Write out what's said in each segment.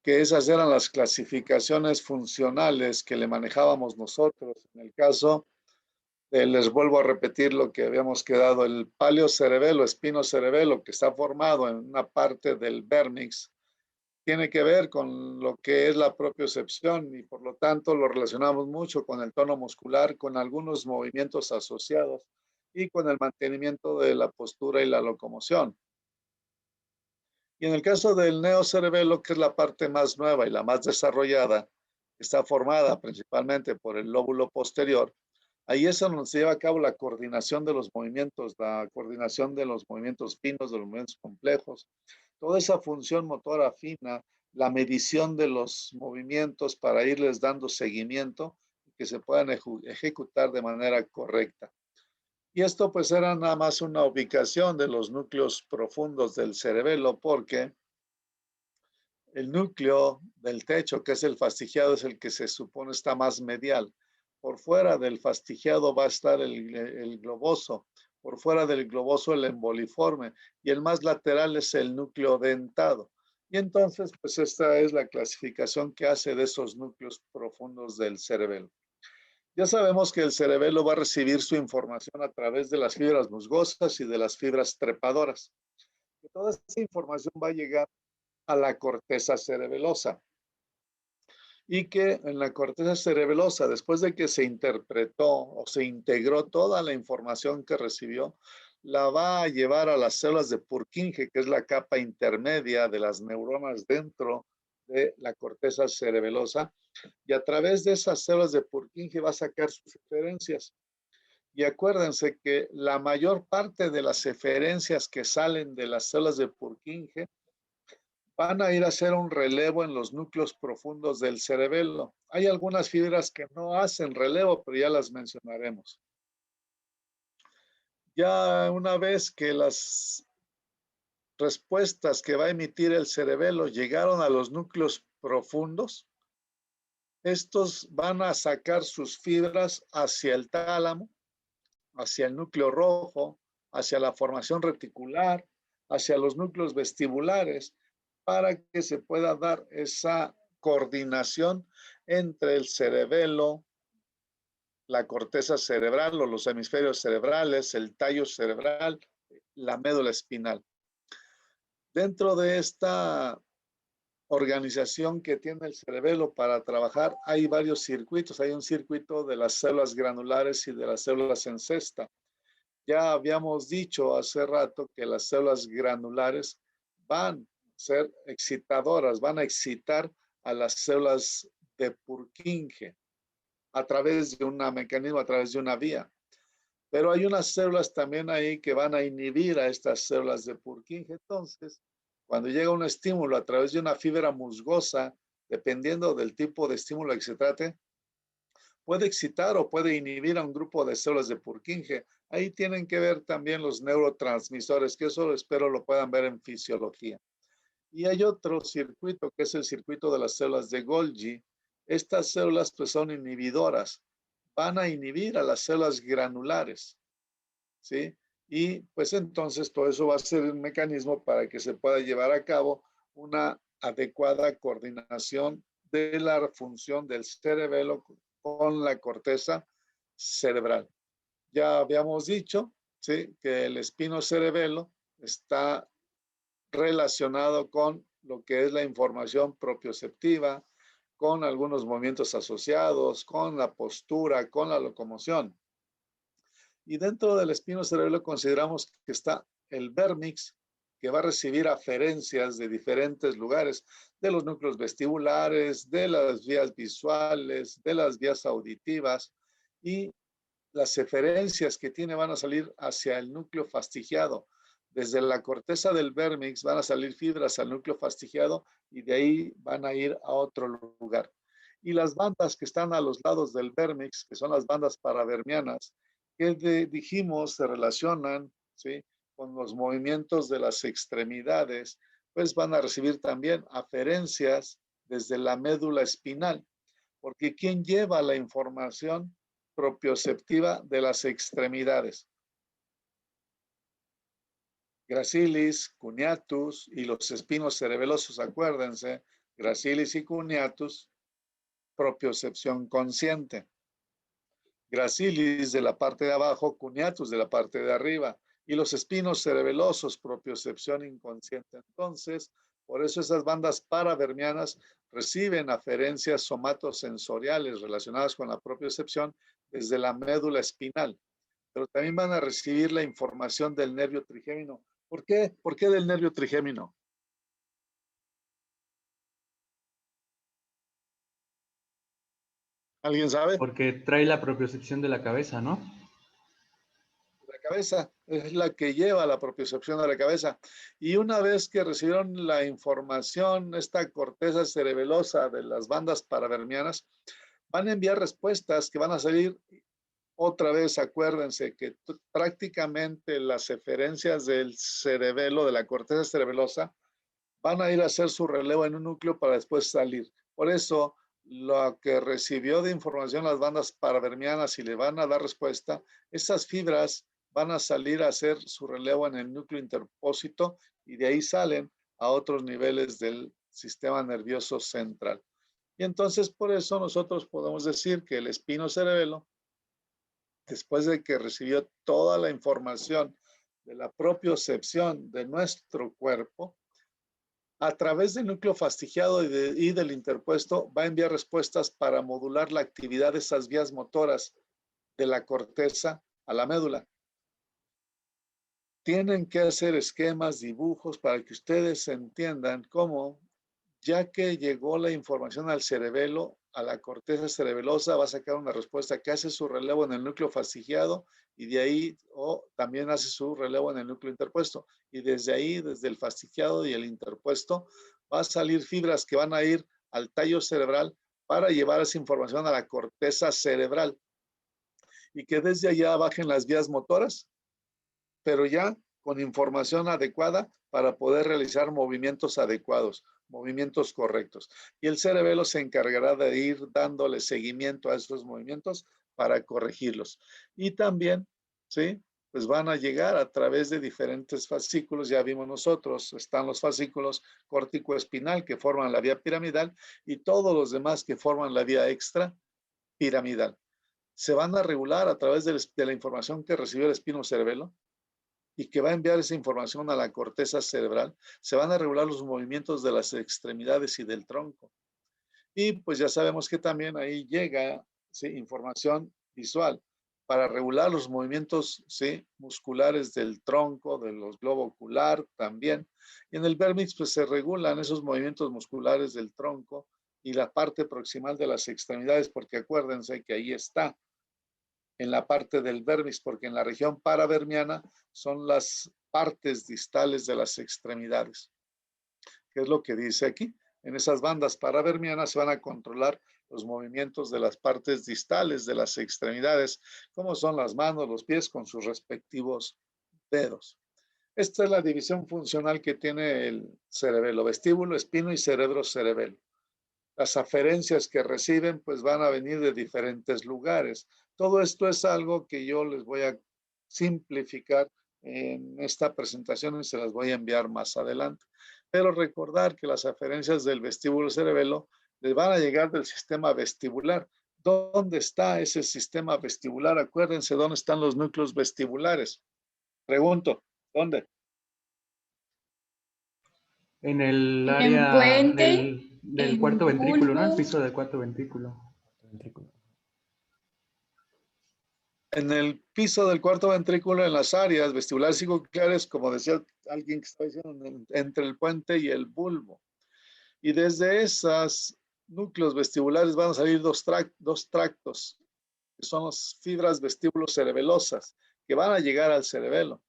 que esas eran las clasificaciones funcionales que le manejábamos nosotros. En el caso, les vuelvo a repetir lo que habíamos quedado, el paleocerebelo, espinocerebelo, que está formado en una parte del vérmix, tiene que ver con lo que es la propiocepción y por lo tanto lo relacionamos mucho con el tono muscular, con algunos movimientos asociados y con el mantenimiento de la postura y la locomoción. Y en el caso del neocerebelo, que es la parte más nueva y la más desarrollada, está formada principalmente por el lóbulo posterior, ahí es donde se lleva a cabo la coordinación de los movimientos, la coordinación de los movimientos finos, de los movimientos complejos, toda esa función motora fina, la medición de los movimientos para irles dando seguimiento y que se puedan ejecutar de manera correcta. Y esto pues era nada más una ubicación de los núcleos profundos del cerebelo, porque el núcleo del techo, que es el fastigiado, es el que se supone está más medial. Por fuera del fastigiado va a estar el globoso, por fuera del globoso el emboliforme y el más lateral es el núcleo dentado. Y entonces, pues esta es la clasificación que hace de esos núcleos profundos del cerebelo. Ya sabemos que el cerebelo va a recibir su información a través de las fibras musgosas y de las fibras trepadoras. Y toda esa información va a llegar a la corteza cerebelosa. Y que en la corteza cerebelosa, después de que se interpretó o se integró toda la información que recibió, la va a llevar a las células de Purkinje, que es la capa intermedia de las neuronas dentro de la corteza cerebelosa, y a través de esas células de Purkinje va a sacar sus eferencias. Y acuérdense que la mayor parte de las eferencias que salen de las células de Purkinje van a ir a hacer un relevo en los núcleos profundos del cerebelo. Hay algunas fibras que no hacen relevo, pero ya las mencionaremos. Ya una vez que las respuestas que va a emitir el cerebelo llegaron a los núcleos profundos, estos van a sacar sus fibras hacia el tálamo, hacia el núcleo rojo, hacia la formación reticular, hacia los núcleos vestibulares, para que se pueda dar esa coordinación entre el cerebelo, la corteza cerebral o los hemisferios cerebrales, el tallo cerebral, la médula espinal. Dentro de esta organización que tiene el cerebelo para trabajar, hay varios circuitos. Hay un circuito de las células granulares y de las células en cesta. Ya habíamos dicho hace rato que las células granulares van a ser excitadoras, van a excitar a las células de Purkinje a través de un mecanismo, a través de una vía. Pero hay unas células también ahí que van a inhibir a estas células de Purkinje. Entonces, cuando llega un estímulo a través de una fibra musgosa, dependiendo del tipo de estímulo que se trate, puede excitar o puede inhibir a un grupo de células de Purkinje. Ahí tienen que ver también los neurotransmisores, que eso espero lo puedan ver en fisiología. Y hay otro circuito, que es el circuito de las células de Golgi. Estas células pues son inhibidoras, van a inhibir a las células granulares, ¿sí? Y pues entonces todo eso va a ser un mecanismo para que se pueda llevar a cabo una adecuada coordinación de la función del cerebelo con la corteza cerebral. Ya habíamos dicho, ¿sí?, que el espinocerebelo está relacionado con lo que es la información propioceptiva, con algunos movimientos asociados, con la postura, con la locomoción. Y dentro del espinocerebelo consideramos que está el vérmix, que va a recibir aferencias de diferentes lugares, de los núcleos vestibulares, de las vías visuales, de las vías auditivas, y las eferencias que tiene van a salir hacia el núcleo fastigiado. Desde la corteza del vérmix van a salir fibras al núcleo fastigiado y de ahí van a ir a otro lugar. Y las bandas que están a los lados del vérmix, que son las bandas paravermianas, que dijimos se relacionan, ¿sí?, con los movimientos de las extremidades, pues van a recibir también aferencias desde la médula espinal, porque ¿quién lleva la información propioceptiva de las extremidades? gracilis, cuneatus y los espinos cerebelosos, acuérdense, gracilis y cuneatus, propiocepción consciente. Gracilis de la parte de abajo, cuneatus de la parte de arriba, y los espinos cerebelosos, propiocepción inconsciente. Entonces, por eso esas bandas paravermianas reciben aferencias somatosensoriales relacionadas con la propiocepción desde la médula espinal, pero también van a recibir la información del nervio trigémino. ¿Por qué? ¿Por qué del nervio trigémino? ¿Alguien sabe? Porque trae la propiocepción de la cabeza, ¿no? La cabeza es la que lleva la propiocepción de la cabeza. Y una vez que recibieron la información, esta corteza cerebelosa de las bandas paravermianas, van a enviar respuestas que van a salir otra vez. Acuérdense que prácticamente las eferencias del cerebelo, de la corteza cerebelosa, van a ir a hacer su relevo en un núcleo para después salir. Por eso, lo que recibió de información las bandas paravermianas y le van a dar respuesta, esas fibras van a salir a hacer su relevo en el núcleo interpósito y de ahí salen a otros niveles del sistema nervioso central. Y entonces por eso nosotros podemos decir que el espinocerebelo, después de que recibió toda la información de la propiocepción de nuestro cuerpo, a través del núcleo fastigiado y del interpuesto, va a enviar respuestas para modular la actividad de esas vías motoras de la corteza a la médula. Tienen que hacer esquemas, dibujos, para que ustedes entiendan cómo, ya que llegó la información al cerebelo, a la corteza cerebelosa, va a sacar una respuesta que hace su relevo en el núcleo fastigiado y de ahí también hace su relevo en el núcleo interpuesto. Y desde ahí, desde el fastigiado y el interpuesto, va a salir fibras que van a ir al tallo cerebral para llevar esa información a la corteza cerebral y que desde allá bajen las vías motoras, pero ya con información adecuada para poder realizar movimientos adecuados, movimientos correctos. Y el cerebelo se encargará de ir dándole seguimiento a esos movimientos para corregirlos. Y también, ¿sí? Pues van a llegar a través de diferentes fascículos, ya vimos nosotros, están los fascículos córtico-espinal que forman la vía piramidal y todos los demás que forman la vía extra piramidal. Se van a regular a través de la información que recibió el espinocerebelo y que va a enviar esa información a la corteza cerebral. Se van a regular los movimientos de las extremidades y del tronco. Y pues ya sabemos que también ahí llega, ¿sí?, información visual para regular los movimientos, ¿sí?, musculares del tronco, de los globo ocular también. Y en el vérmix pues se regulan esos movimientos musculares del tronco y la parte proximal de las extremidades, porque acuérdense que ahí está en la parte del vérmix, porque en la región paravermiana son las partes distales de las extremidades. ¿Qué es lo que dice aquí? En esas bandas paravermianas se van a controlar los movimientos de las partes distales de las extremidades, como son las manos, los pies, con sus respectivos dedos. Esta es la división funcional que tiene el cerebelo: vestíbulo, espino y cerebro cerebelo. Las aferencias que reciben pues van a venir de diferentes lugares. Todo esto es algo que yo les voy a simplificar en esta presentación y se las voy a enviar más adelante. Pero recordar que las aferencias del vestíbulo cerebelo les van a llegar del sistema vestibular. ¿Dónde está ese sistema vestibular? Acuérdense dónde están los núcleos vestibulares. Pregunto, ¿dónde? En el En área puente, del en cuarto ventrículo, ¿no? El bulbo. piso del cuarto ventrículo. En el piso del cuarto ventrículo, en las áreas vestibulares y cocleares, como decía alguien que estaba diciendo, entre el puente y el bulbo. Y desde esos núcleos vestibulares van a salir dos tractos, que son las fibras vestíbulos cerebelosas, que van a llegar al cerebelo.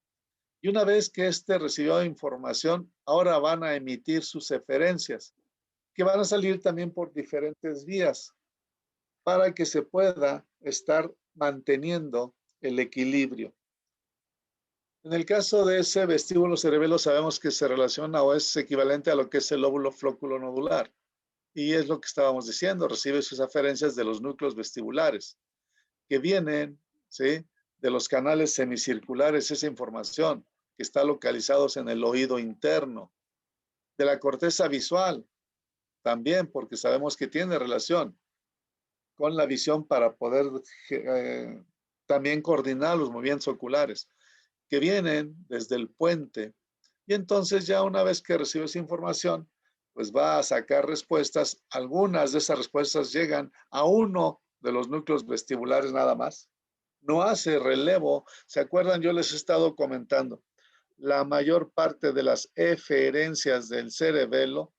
Y una vez que éste recibió información, ahora van a emitir sus eferencias, que van a salir también por diferentes vías, para que se pueda estar manteniendo el equilibrio. En el caso de ese vestíbulo cerebelo sabemos que se relaciona o es equivalente a lo que es el lóbulo flóculo nodular. Y es lo que estábamos diciendo, recibe sus aferencias de los núcleos vestibulares, que vienen, ¿sí?, de los canales semicirculares, esa información que están localizados en el oído interno, de la corteza visual también, porque sabemos que tiene relación con la visión para poder también coordinar los movimientos oculares que vienen desde el puente. Y entonces ya una vez que recibe esa información, pues va a sacar respuestas. Algunas de esas respuestas llegan a uno de los núcleos vestibulares nada más. No hace relevo. ¿Se acuerdan? Yo les he estado comentando. La mayor parte de las eferencias del cerebelo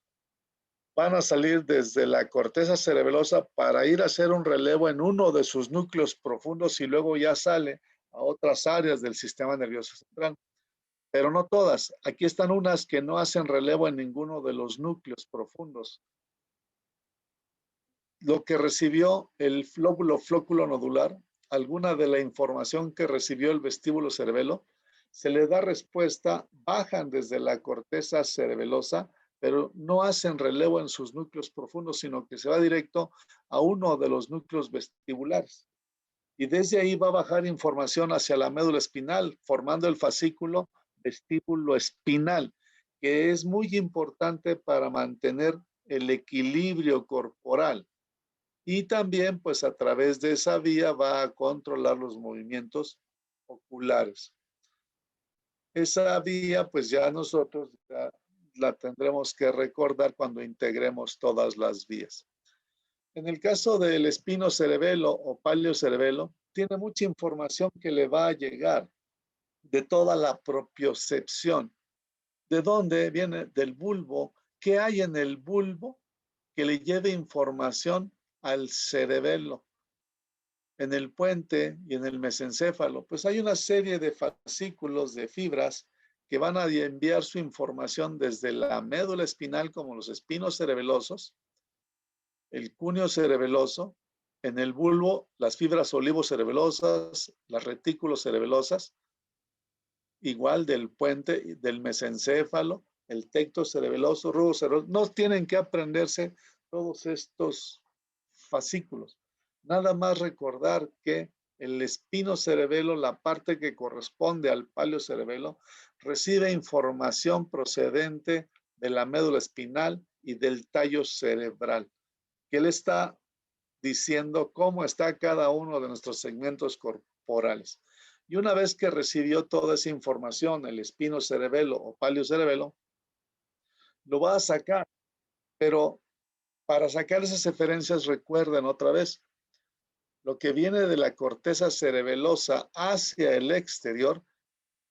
van a salir desde la corteza cerebelosa para ir a hacer un relevo en uno de sus núcleos profundos y luego ya sale a otras áreas del sistema nervioso central. Pero no todas. Aquí están unas que no hacen relevo en ninguno de los núcleos profundos. Lo que recibió el lóbulo flóculo nodular, alguna de la información que recibió el vestíbulo cerebelo, se le da respuesta, bajan desde la corteza cerebelosa, pero no hacen relevo en sus núcleos profundos, sino que se va directo a uno de los núcleos vestibulares. Y desde ahí va a bajar información hacia la médula espinal, formando el fascículo vestíbulo espinal, que es muy importante para mantener el equilibrio corporal. Y también, pues a través de esa vía va a controlar los movimientos oculares. Esa vía, pues ya nosotros ya la tendremos que recordar cuando integremos todas las vías. En el caso del espinocerebelo o paleocerebelo, tiene mucha información que le va a llegar de toda la propiocepción. ¿De dónde viene? Del bulbo. ¿Qué hay en el bulbo que le lleve información al cerebelo? En el puente y en el mesencéfalo, pues hay una serie de fascículos de fibras que van a enviar su información desde la médula espinal, como los espinos cerebelosos, el cúneo cerebeloso, en el bulbo, las fibras olivocerebelosas, las retículos cerebelosas, igual del puente, del mesencéfalo, el tecto cerebeloso, rubo cerebeloso. No tienen que aprenderse todos estos fascículos. Nada más recordar que el espinocerebelo, la parte que corresponde al paleocerebelo, recibe información procedente de la médula espinal y del tallo cerebral, que le está diciendo cómo está cada uno de nuestros segmentos corporales. Y una vez que recibió toda esa información, el espinocerebelo o paleocerebelo, lo va a sacar. Pero para sacar esas referencias, recuerden otra vez, lo que viene de la corteza cerebelosa hacia el exterior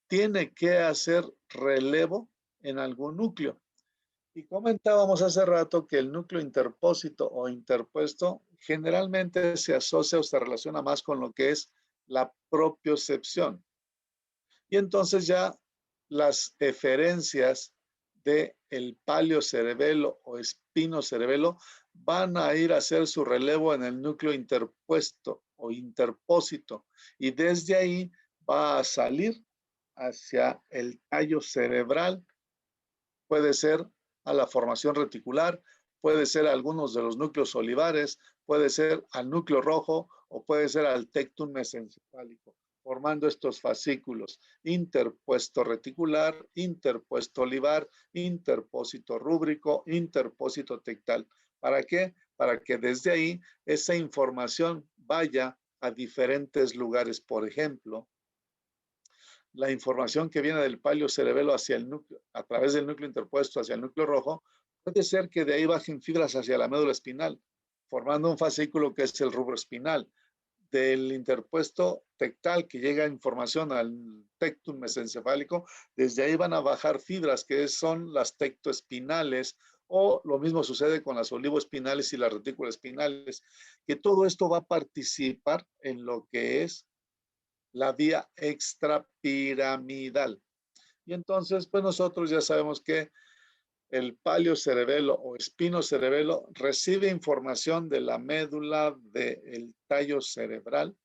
tiene que hacer relevo en algún núcleo. Y comentábamos hace rato que el núcleo interpósito o interpuesto generalmente se asocia o se relaciona más con lo que es la propiocepción. Y entonces ya las eferencias del paleocerebelo o espinocerebelo van a ir a hacer su relevo en el núcleo interpuesto o interpósito. Y desde ahí va a salir hacia el tallo cerebral. Puede ser a la formación reticular, puede ser a algunos de los núcleos olivares, puede ser al núcleo rojo o puede ser al tectum mesencefálico, formando estos fascículos: interpuesto reticular, interpuesto olivar, interpósito rúbrico, interpósito tectal. ¿Para qué? Para que desde ahí esa información vaya a diferentes lugares. Por ejemplo, la información que viene del paleocerebelo hacia el núcleo, a través del núcleo interpuesto hacia el núcleo rojo, puede ser que de ahí bajen fibras hacia la médula espinal, formando un fascículo que es el rubro espinal. Del interpuesto tectal, que llega información al tectum mesencefálico, desde ahí van a bajar fibras que son las tectoespinales, o lo mismo sucede con las olivoespinales y las retículas espinales, que todo esto va a participar en lo que es la vía extrapiramidal. Y entonces, pues nosotros ya sabemos que el paleocerebelo o espinocerebelo recibe información de la médula del tallo cerebral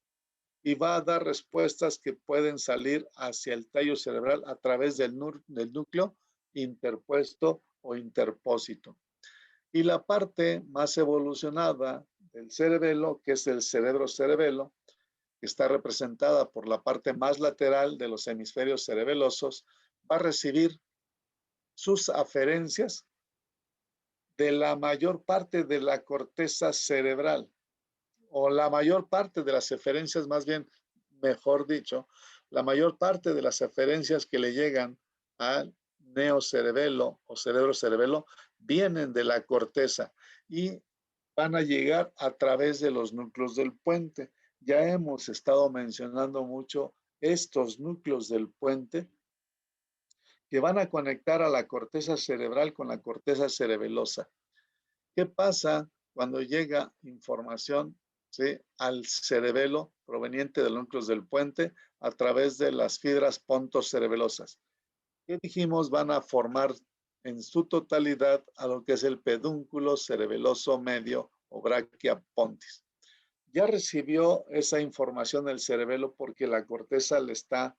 y va a dar respuestas que pueden salir hacia el tallo cerebral a través del núcleo interpuesto o interpósito. Y la parte más evolucionada del cerebelo, que es el cerebro-cerebelo, que está representada por la parte más lateral de los hemisferios cerebelosos, va a recibir sus aferencias de la mayor parte de la corteza cerebral, o la mayor parte de las eferencias, más bien, mejor dicho, la mayor parte de las eferencias que le llegan al neocerebelo o cerebro cerebelo vienen de la corteza y van a llegar a través de los núcleos del puente. Ya hemos estado mencionando mucho estos núcleos del puente que van a conectar a la corteza cerebral con la corteza cerebelosa. ¿Qué pasa cuando llega información, ¿sí?, al cerebelo proveniente de los núcleos del puente a través de las fibras pontocerebelosas? ¿Qué dijimos? Van a formar en su totalidad a lo que es el pedúnculo cerebeloso medio o bráquea pontis. Ya recibió esa información el cerebelo porque la corteza le está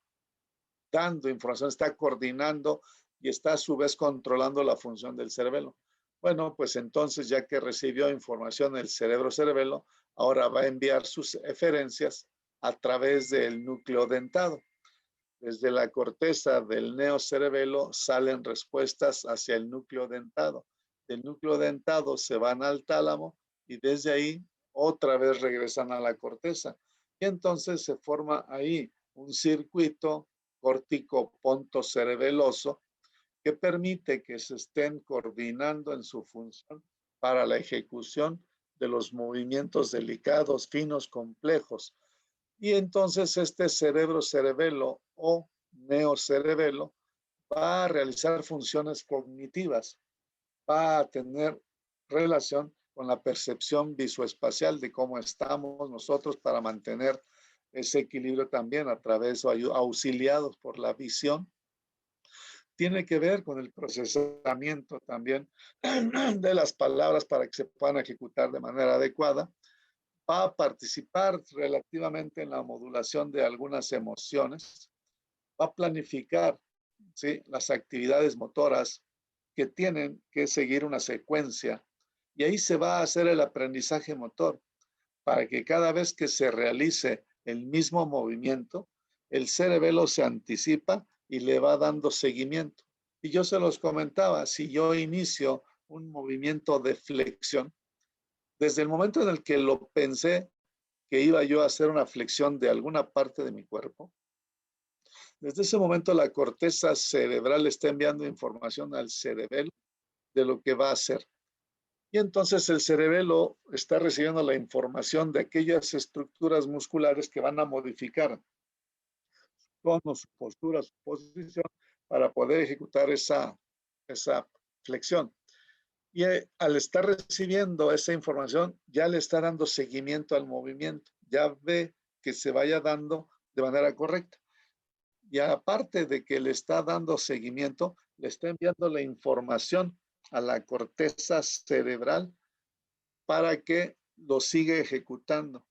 dando información, está coordinando y está a su vez controlando la función del cerebelo. Bueno, pues entonces ya que recibió información el cerebro cerebelo, ahora va a enviar sus eferencias a través del núcleo dentado. Desde la corteza del neocerebelo salen respuestas hacia el núcleo dentado. Del núcleo dentado se van al tálamo y desde ahí otra vez regresan a la corteza. Y entonces se forma ahí un circuito córtico pontocerebeloso que permite que se estén coordinando en su función para la ejecución de los movimientos delicados, finos, complejos. Y entonces este cerebro cerebelo o neocerebelo va a realizar funciones cognitivas, va a tener relación con la percepción visoespacial de cómo estamos nosotros para mantener ese equilibrio también a través o auxiliados por la visión. Tiene que ver con el procesamiento también de las palabras para que se puedan ejecutar de manera adecuada. Va a participar relativamente en la modulación de algunas emociones, va a planificar, ¿sí?, las actividades motoras que tienen que seguir una secuencia y ahí se va a hacer el aprendizaje motor para que cada vez que se realice el mismo movimiento, el cerebelo se anticipa y le va dando seguimiento. Y yo se los comentaba, si yo inicio un movimiento de flexión, desde el momento en el que lo pensé que iba yo a hacer una flexión de alguna parte de mi cuerpo, desde ese momento la corteza cerebral está enviando información al cerebelo de lo que va a hacer. Y entonces el cerebelo está recibiendo la información de aquellas estructuras musculares que van a modificar su tono, su postura, su posición para poder ejecutar esa flexión. Y al estar recibiendo esa información, ya le está dando seguimiento al movimiento, ya ve que se vaya dando de manera correcta. Y aparte de que le está dando seguimiento, le está enviando la información a la corteza cerebral para que lo siga ejecutando.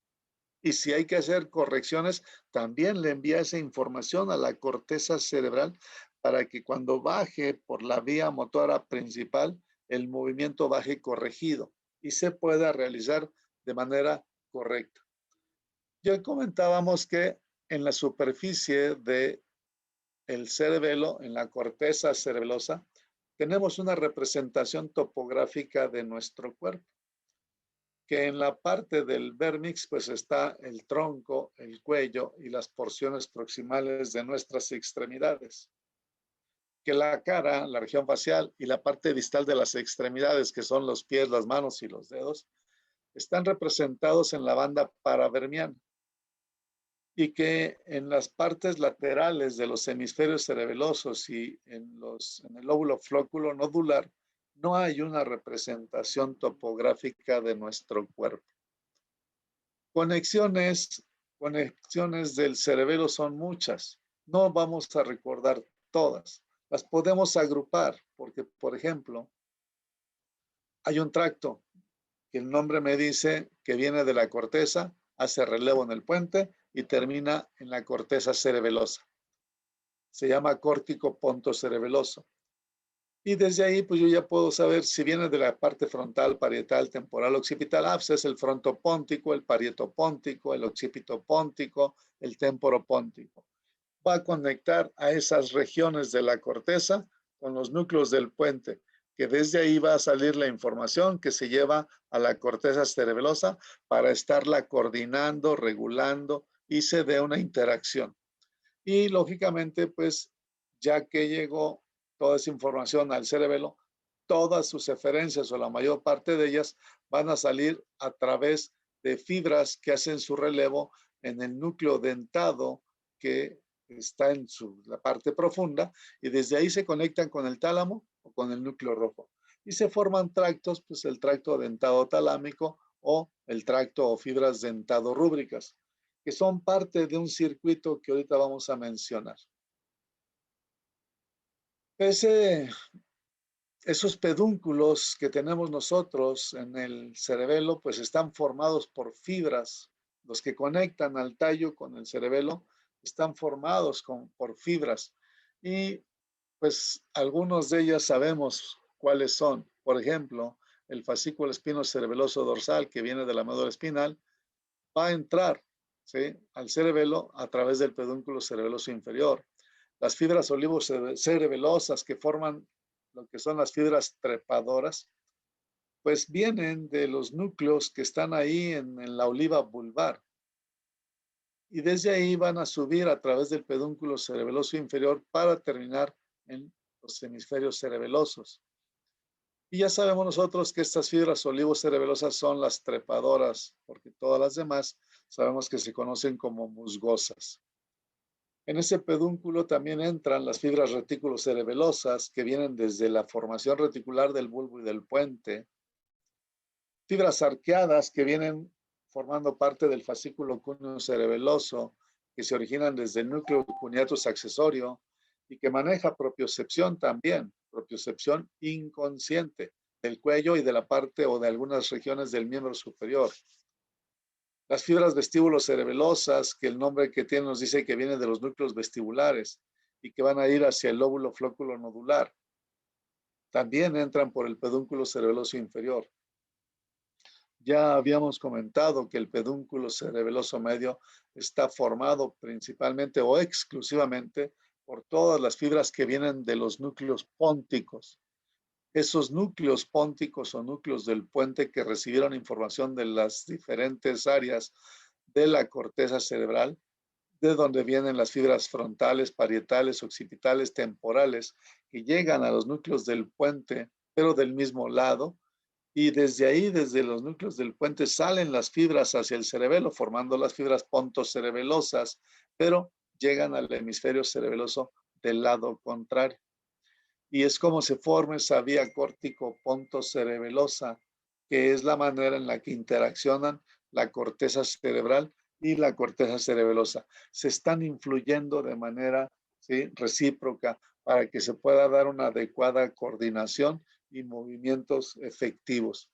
Y si hay que hacer correcciones, también le envía esa información a la corteza cerebral para que cuando baje por la vía motora principal, el movimiento baje corregido y se pueda realizar de manera correcta. Ya comentábamos que en la superficie de el cerebelo, en la corteza cerebelosa, tenemos una representación topográfica de nuestro cuerpo, que en la parte del vérmix pues está el tronco, el cuello y las porciones proximales de nuestras extremidades. Que la cara, la región facial y la parte distal de las extremidades, que son los pies, las manos y los dedos, están representados en la banda paravermiana. Y que en las partes laterales de los hemisferios cerebelosos y en el lóbulo flóculo nodular no hay una representación topográfica de nuestro cuerpo. Conexiones del cerebelo son muchas. No vamos a recordar todas. Las podemos agrupar porque, por ejemplo, hay un tracto que el nombre me dice que viene de la corteza, hace relevo en el puente y termina en la corteza cerebelosa. Se llama córtico pontocerebeloso. Y desde ahí, pues yo ya puedo saber si viene de la parte frontal, parietal, temporal, occipital. Pues es el frontopóntico, el parietopóntico, el occipitopóntico, el temporopóntico. va a conectar a esas regiones de la corteza con los núcleos del puente, que desde ahí va a salir la información que se lleva a la corteza cerebelosa para estarla coordinando, regulando y se dé una interacción. Y lógicamente, pues ya que llegó toda esa información al cerebelo, todas sus eferencias o la mayor parte de ellas van a salir a través de fibras que hacen su relevo en el núcleo dentado que está en la parte profunda y desde ahí se conectan con el tálamo o con el núcleo rojo. Y se forman tractos, pues el tracto dentado talámico o el tracto o fibras dentado rúbricas, que son parte de un circuito que ahorita vamos a mencionar. Esos pedúnculos que tenemos nosotros en el cerebelo, pues están formados por fibras. Los que conectan al tallo con el cerebelo están formados por fibras. Y pues algunos de ellas sabemos cuáles son. Por ejemplo, el fascículo espinocerebeloso dorsal que viene de la médula espinal va a entrar, ¿sí?, al cerebelo a través del pedúnculo cerebeloso inferior. Las fibras olivocerebelosas que forman lo que son las fibras trepadoras, pues vienen de los núcleos que están ahí en la oliva vulvar. Y desde ahí van a subir a través del pedúnculo cerebeloso inferior para terminar en los hemisferios cerebelosos. Y ya sabemos nosotros que estas fibras olivocerebelosas son las trepadoras, porque todas las demás sabemos que se conocen como musgosas. En ese pedúnculo también entran las fibras retículocerebelosas que vienen desde la formación reticular del bulbo y del puente. Fibras arqueadas que vienen formando parte del fascículo cúneo cerebeloso que se originan desde el núcleo cuneatus accesorio y que maneja propiocepción también, propiocepción inconsciente del cuello y de la parte o de algunas regiones del miembro superior. Las fibras vestíbulo-cerebelosas, que el nombre que tienen nos dice que vienen de los núcleos vestibulares y que van a ir hacia el lóbulo flóculo nodular. También entran por el pedúnculo cerebeloso inferior. Ya habíamos comentado que el pedúnculo cerebeloso medio está formado principalmente o exclusivamente por todas las fibras que vienen de los núcleos pónticos. Esos núcleos pónticos o núcleos del puente que recibieron información de las diferentes áreas de la corteza cerebral, de donde vienen las fibras frontales, parietales, occipitales, temporales, que llegan a los núcleos del puente, pero del mismo lado, y desde ahí, desde los núcleos del puente, salen las fibras hacia el cerebelo, formando las fibras pontocerebelosas, pero llegan al hemisferio cerebeloso del lado contrario. Y es como se forma esa vía córtico-pontocerebelosa, que es la manera en la que interaccionan la corteza cerebral y la corteza cerebelosa. Se están influyendo de manera, ¿sí?, recíproca para que se pueda dar una adecuada coordinación y movimientos efectivos.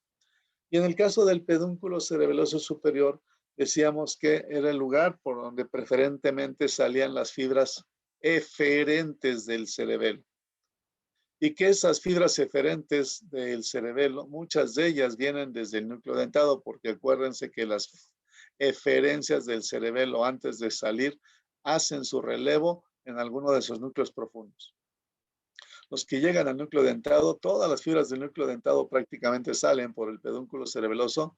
Y en el caso del pedúnculo cerebeloso superior, decíamos que era el lugar por donde preferentemente salían las fibras eferentes del cerebelo. Y que esas fibras eferentes del cerebelo, muchas de ellas vienen desde el núcleo dentado, porque acuérdense que las eferencias del cerebelo antes de salir hacen su relevo en alguno de esos núcleos profundos. Los que llegan al núcleo dentado, todas las fibras del núcleo dentado prácticamente salen por el pedúnculo cerebeloso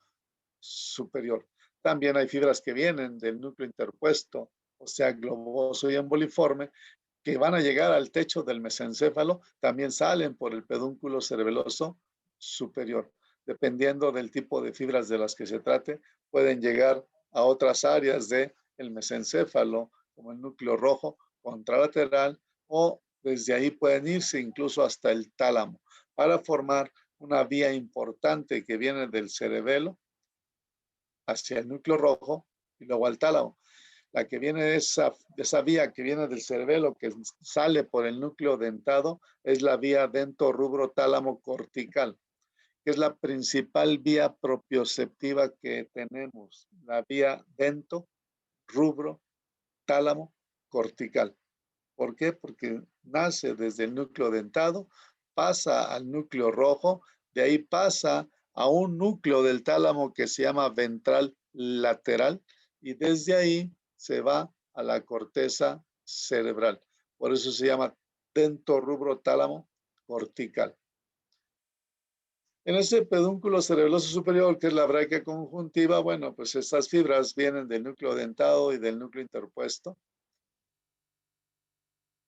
superior. También hay fibras que vienen del núcleo interpuesto, o sea, globoso y emboliforme, que van a llegar al techo del mesencéfalo, también salen por el pedúnculo cerebeloso superior. Dependiendo del tipo de fibras de las que se trate, pueden llegar a otras áreas del mesencéfalo, como el núcleo rojo contralateral, o desde ahí pueden irse incluso hasta el tálamo, para formar una vía importante que viene del cerebelo hacia el núcleo rojo y luego al tálamo. La que viene de esa vía que viene del cerebelo, que sale por el núcleo dentado, es la vía dento-rubro tálamo cortical, que es la principal vía propioceptiva que tenemos, la vía dento-rubro tálamo cortical. ¿Por qué? Porque nace desde el núcleo dentado, pasa al núcleo rojo, de ahí pasa a un núcleo del tálamo que se llama ventral lateral y desde ahí se va a la corteza cerebral. Por eso se llama dentorrubro tálamo cortical. En ese pedúnculo cerebeloso superior, que es la bráquea conjuntiva, bueno, pues estas fibras vienen del núcleo dentado y del núcleo interpuesto,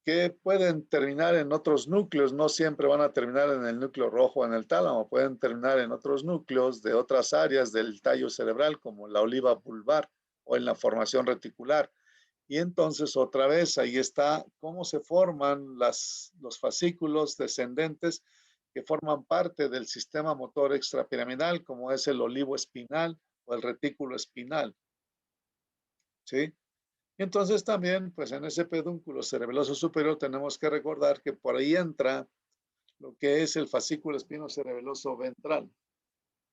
que pueden terminar en otros núcleos, no siempre van a terminar en el núcleo rojo o en el tálamo, pueden terminar en otros núcleos de otras áreas del tallo cerebral, como la oliva vulvar o en la formación reticular. Y entonces otra vez ahí está cómo se forman los fascículos descendentes que forman parte del sistema motor extrapiramidal, como es el olivo espinal o el retículo espinal. ¿Sí? Y entonces también, pues en ese pedúnculo cerebeloso superior tenemos que recordar que por ahí entra lo que es el fascículo espinocerebeloso ventral,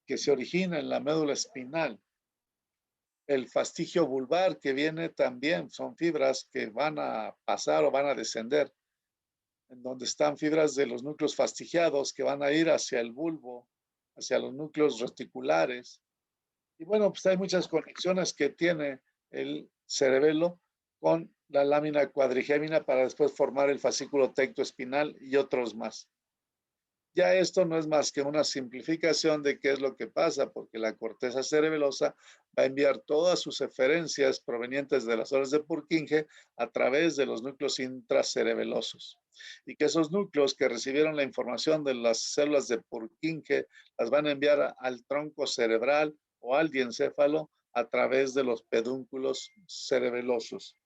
que se origina en la médula espinal. El fastigio vulvar que viene también, son fibras que van a pasar o van a descender, en donde están fibras de los núcleos fastigiados que van a ir hacia el bulbo, hacia los núcleos reticulares. Y bueno, pues hay muchas conexiones que tiene el cerebelo con la lámina cuadrigémina para después formar el fascículo tectoespinal y otros más. Ya esto no es más que una simplificación de qué es lo que pasa, porque la corteza cerebelosa va a enviar todas sus eferencias provenientes de las horas de Purkinje a través de los núcleos intracerebelosos. Y que esos núcleos que recibieron la información de las células de Purkinje las van a enviar al tronco cerebral o al diencéfalo a través de los pedúnculos cerebelosos.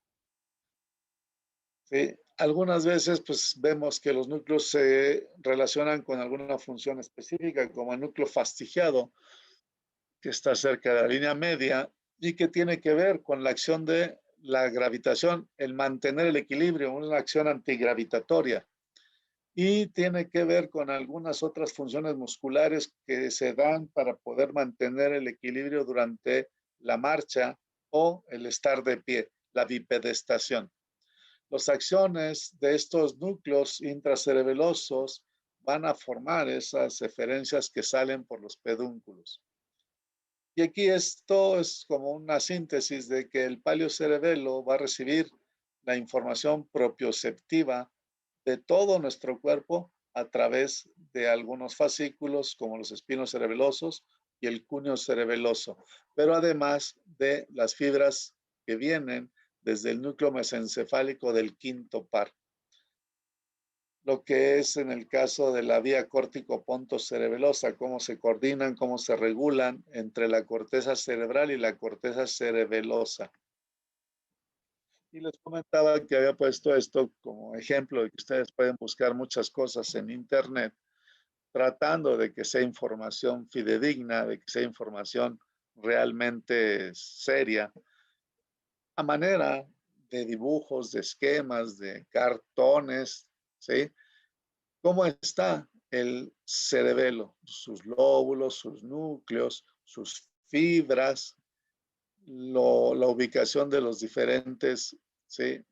¿Sí? Algunas veces pues vemos que los núcleos se relacionan con alguna función específica, como el núcleo fastigiado, que está cerca de la línea media y que tiene que ver con la acción de la gravitación, el mantener el equilibrio, una acción antigravitatoria. Y tiene que ver con algunas otras funciones musculares que se dan para poder mantener el equilibrio durante la marcha o el estar de pie, la bipedestación. Las acciones de estos núcleos intracerebelosos van a formar esas eferencias que salen por los pedúnculos. Y aquí esto es como una síntesis de que el paleocerebelo va a recibir la información propioceptiva de todo nuestro cuerpo a través de algunos fascículos como los espinos cerebelosos y el cúneo cerebeloso, pero además de las fibras que vienen desde el núcleo mesencefálico del quinto par. Lo que es en el caso de la vía córtico-pontocerebelosa, cómo se coordinan, cómo se regulan entre la corteza cerebral y la corteza cerebelosa. Y les comentaba que había puesto esto como ejemplo de que ustedes pueden buscar muchas cosas en internet, tratando de que sea información fidedigna, de que sea información realmente seria, a manera de dibujos, de esquemas, de cartones, ¿sí? ¿Cómo está el cerebelo? Sus lóbulos, sus núcleos, sus fibras, la ubicación de los diferentes, ¿sí?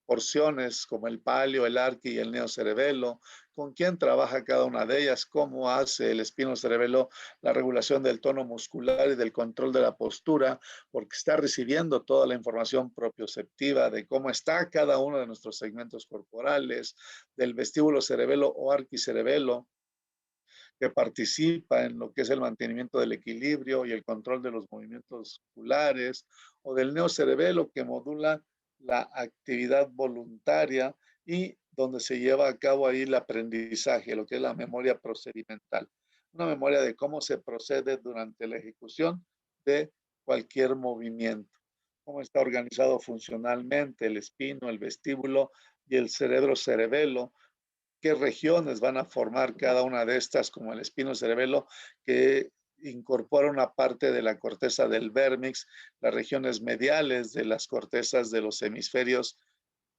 Porciones como el palio, el arqui y el neocerebelo, con quién trabaja cada una de ellas, cómo hace el espinocerebelo la regulación del tono muscular y del control de la postura, porque está recibiendo toda la información propioceptiva de cómo está cada uno de nuestros segmentos corporales, del vestíbulo cerebelo o arquicerebelo, que participa en lo que es el mantenimiento del equilibrio y el control de los movimientos musculares, o del neocerebelo que modula la actividad voluntaria y donde se lleva a cabo ahí el aprendizaje, lo que es la memoria procedimental. Una memoria de cómo se procede durante la ejecución de cualquier movimiento. Cómo está organizado funcionalmente el espino, el vestíbulo y el cerebro cerebelo, qué regiones van a formar cada una de estas, como el espinocerebelo, que incorpora una parte de la corteza del vérmix, las regiones mediales de las cortezas de los hemisferios,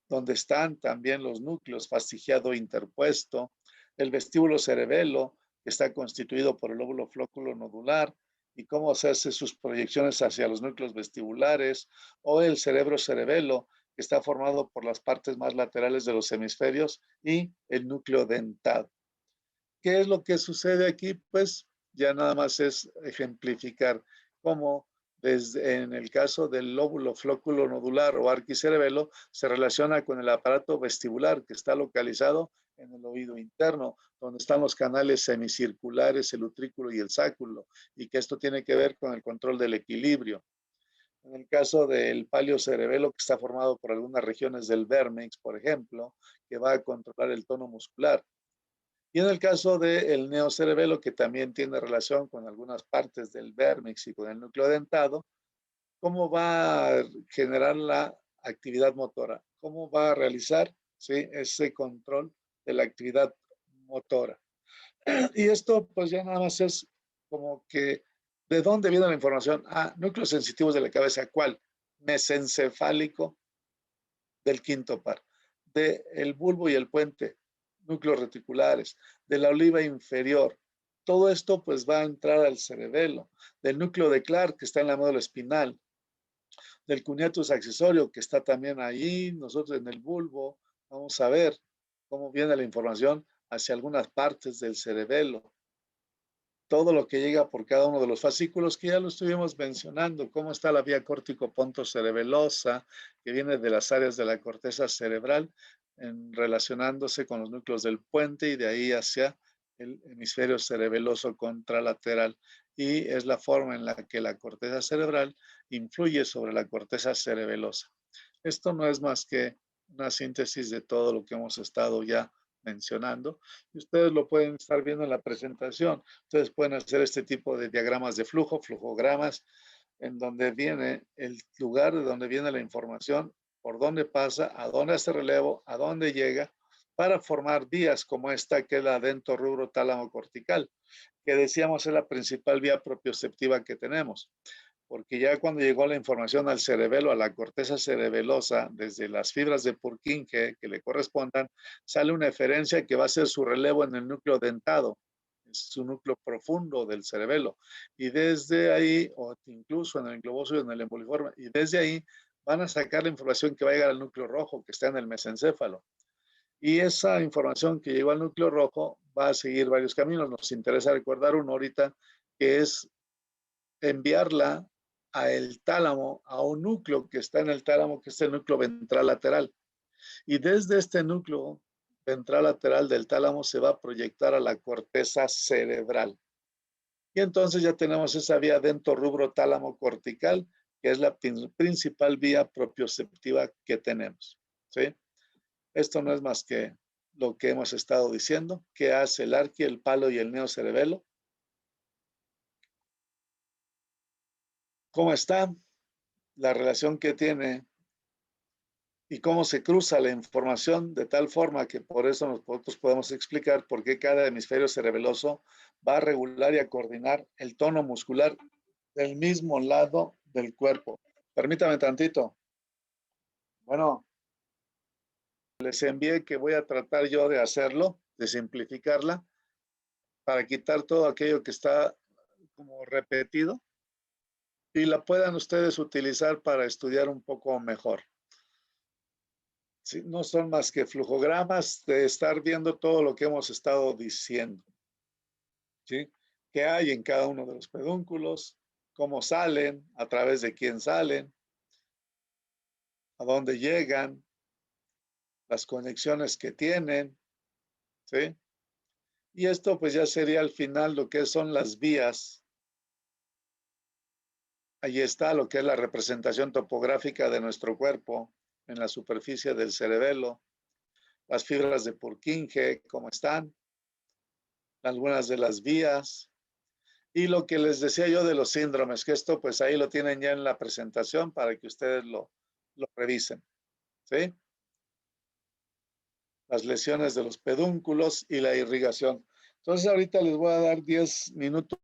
donde están también los núcleos fastigiado interpuesto, el vestíbulo cerebelo, que está constituido por el lóbulo flóculo nodular, y cómo hacerse sus proyecciones hacia los núcleos vestibulares, o el cerebro cerebelo, que está formado por las partes más laterales de los hemisferios y el núcleo dentado. ¿Qué es lo que sucede aquí? Pues ya nada más es ejemplificar cómo en el caso del lóbulo flóculo nodular o arquicerebelo, se relaciona con el aparato vestibular que está localizado en el oído interno, donde están los canales semicirculares, el utrículo y el sáculo, y que esto tiene que ver con el control del equilibrio. En el caso del paliocerebelo, que está formado por algunas regiones del vérmex, por ejemplo, que va a controlar el tono muscular. Y en el caso del neocerebelo, que también tiene relación con algunas partes del vérmex y con el núcleo dentado, ¿cómo va a generar la actividad motora? ¿Cómo va a realizar, ¿sí?, ese control de la actividad motora? Y esto pues ya nada más es como que, ¿de dónde viene la información? Ah, núcleos sensitivos de la cabeza. ¿Cuál? Mesencefálico del quinto par, del bulbo y el puente, núcleos reticulares, de la oliva inferior. Todo esto pues va a entrar al cerebelo, del núcleo de Clark que está en la médula espinal, del cuneatus accesorio que está también ahí, nosotros en el bulbo. Vamos a ver cómo viene la información hacia algunas partes del cerebelo. Todo lo que llega por cada uno de los fascículos, que ya lo estuvimos mencionando, cómo está la vía córtico-pontocerebelosa, que viene de las áreas de la corteza cerebral, relacionándose con los núcleos del puente y de ahí hacia el hemisferio cerebeloso contralateral. Y es la forma en la que la corteza cerebral influye sobre la corteza cerebelosa. Esto no es más que una síntesis de todo lo que hemos estado ya mencionando, y ustedes lo pueden estar viendo en la presentación. Ustedes pueden hacer este tipo de diagramas de flujo, flujogramas, en donde viene el lugar de donde viene la información, por dónde pasa, a dónde hace relevo, a dónde llega, para formar vías como esta que es la dentorrubro tálamo cortical, que decíamos es la principal vía propioceptiva que tenemos, porque ya cuando llegó la información al cerebelo, a la corteza cerebelosa, desde las fibras de Purkinje que le correspondan, sale una eferencia que va a ser su relevo en el núcleo dentado, es su núcleo profundo del cerebelo, y desde ahí, o incluso en el globoso y en el emboliforme, y desde ahí van a sacar la información que va a llegar al núcleo rojo, que está en el mesencéfalo. Y esa información que llegó al núcleo rojo va a seguir varios caminos. Nos interesa recordar uno ahorita, que es enviarla a el tálamo, a un núcleo que está en el tálamo, que es el núcleo ventral lateral. Y desde este núcleo ventral lateral del tálamo se va a proyectar a la corteza cerebral. Y entonces ya tenemos esa vía dentorrubro tálamo cortical, que es la principal vía propioceptiva que tenemos, ¿sí? Esto no es más que lo que hemos estado diciendo, que hace el arqui, el palo y el neocerebelo. ¿Cómo está? La relación que tiene y cómo se cruza la información de tal forma que por eso nosotros podemos explicar por qué cada hemisferio cerebeloso va a regular y a coordinar el tono muscular del mismo lado del cuerpo. Permítame tantito. Bueno, les envié que voy a tratar yo de hacerlo, de simplificarla, para quitar todo aquello que está como repetido y la puedan ustedes utilizar para estudiar un poco mejor. Sí, no son más que flujogramas de estar viendo todo lo que hemos estado diciendo, ¿sí? ¿Qué hay en cada uno de los pedúnculos? ¿Cómo salen? ¿A través de quién salen? ¿A dónde llegan? Las conexiones que tienen, ¿sí? Y esto pues ya sería al final lo que son las vías. Ahí está lo que es la representación topográfica de nuestro cuerpo en la superficie del cerebelo, las fibras de Purkinje, cómo están, algunas de las vías, y lo que les decía yo de los síndromes, que esto pues ahí lo tienen ya en la presentación para que ustedes lo revisen, ¿sí? Las lesiones de los pedúnculos y la irrigación. Entonces ahorita les voy a dar 10 minutos